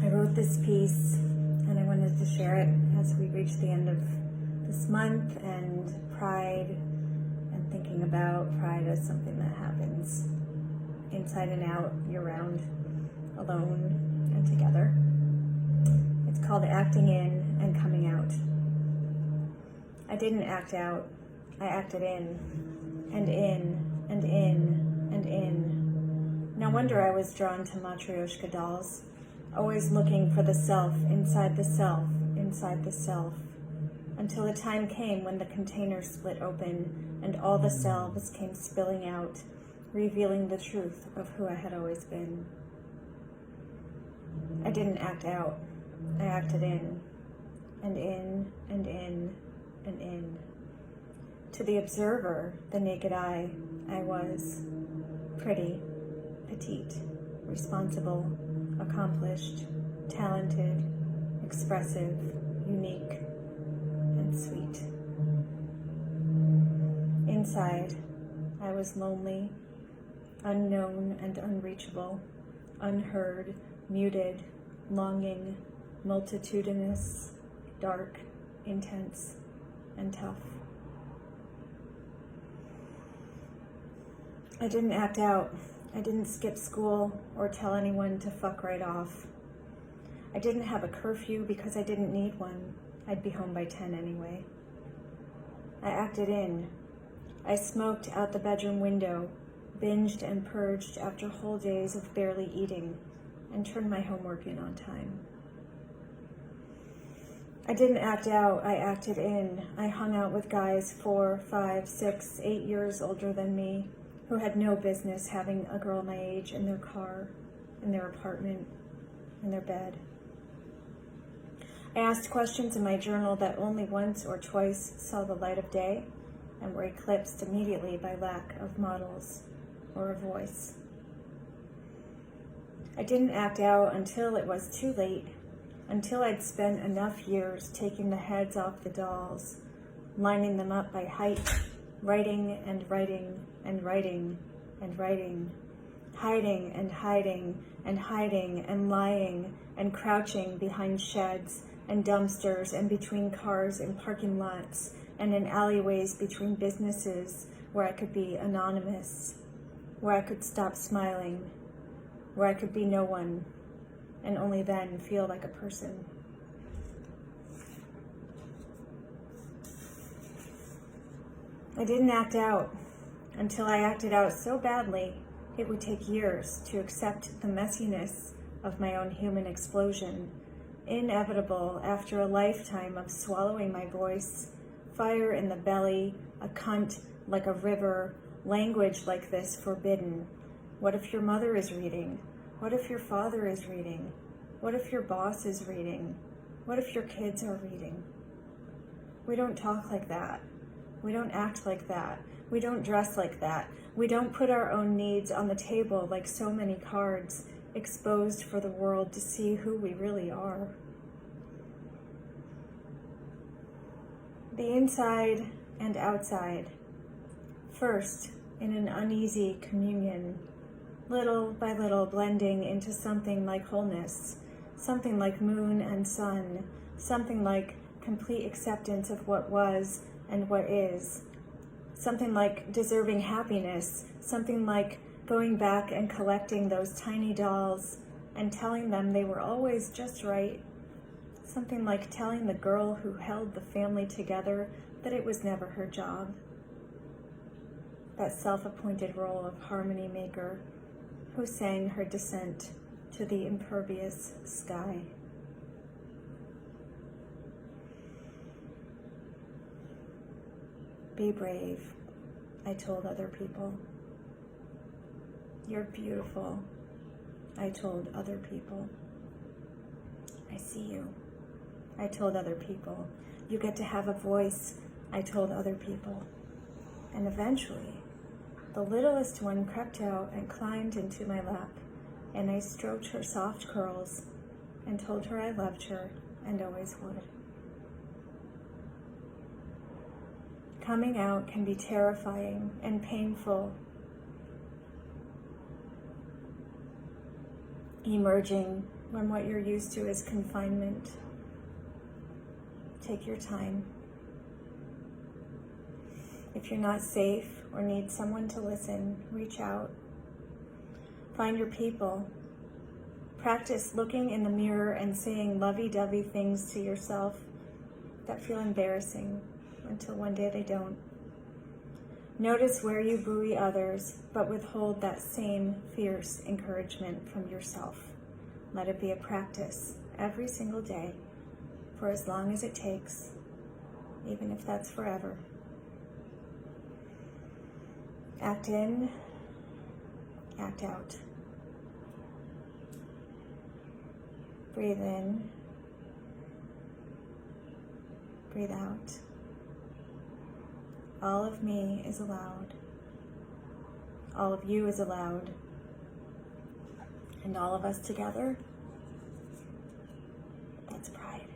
I wrote this piece and I wanted to share it as we reach the end of this month, and pride, and thinking about pride as something that happens inside and out, year-round, alone and together. It's called acting in and coming out. I didn't act out, I acted in, and in, and in, and in. No wonder I was drawn to Matryoshka dolls, always looking for the self, inside the self, inside the self, until the time came when the container split open and all the selves came spilling out, revealing the truth of who I had always been. I didn't act out, I acted in, and in, and in, and in. To the observer, the naked eye, I was pretty, petite, responsible, accomplished, talented, expressive, unique, and sweet. Inside, I was lonely, unknown and unreachable, unheard, muted, longing, multitudinous, dark, intense, and tough. I didn't act out. I didn't skip school or tell anyone to fuck right off. I didn't have a curfew because I didn't need one. I'd be home by 10 anyway. I acted in. I smoked out the bedroom window, binged and purged after whole days of barely eating, and turned my homework in on time. I didn't act out, I acted in. I hung out with guys 4, 5, 6, 8 years older than me, who had no business having a girl my age in their car, in their apartment, in their bed. I asked questions in my journal that only once or twice saw the light of day and were eclipsed immediately by lack of models or a voice. I didn't act out until it was too late, until I'd spent enough years taking the heads off the dolls, lining them up by height, writing and writing and writing and writing, hiding and hiding and hiding and lying and crouching behind sheds and dumpsters and between cars in parking lots and in alleyways between businesses where I could be anonymous, where I could stop smiling, where I could be no one, and only then feel like a person. I didn't act out until I acted out so badly it would take years to accept the messiness of my own human explosion, inevitable after a lifetime of swallowing my voice, fire in the belly, a cunt like a river, language like this forbidden. What if your mother is reading? What if your father is reading? What if your boss is reading? What if your kids are reading? We don't talk like that. We don't act like that. We don't dress like that. We don't put our own needs on the table like so many cards, exposed for the world to see who we really are. The inside and outside. First, in an uneasy communion, little by little blending into something like wholeness, something like moon and sun, something like complete acceptance of what was and what is, something like deserving happiness, something like going back and collecting those tiny dolls and telling them they were always just right, something like telling the girl who held the family together that it was never her job, that self-appointed role of harmony maker who sang her descent to the impervious sky. Be brave, I told other people. You're beautiful, I told other people. I see you, I told other people. You get to have a voice, I told other people. And eventually, the littlest one crept out and climbed into my lap, and I stroked her soft curls and told her I loved her and always would. Coming out can be terrifying and painful. Emerging when what you're used to is confinement. Take your time. If you're not safe or need someone to listen, reach out. Find your people. Practice looking in the mirror and saying lovey-dovey things to yourself that feel embarrassing until one day they don't. Notice where you buoy others, but withhold that same fierce encouragement from yourself. Let it be a practice every single day for as long as it takes, even if that's forever. Act in, act out. Breathe in, breathe out. All of me is allowed. All of you is allowed. And all of us together, that's pride.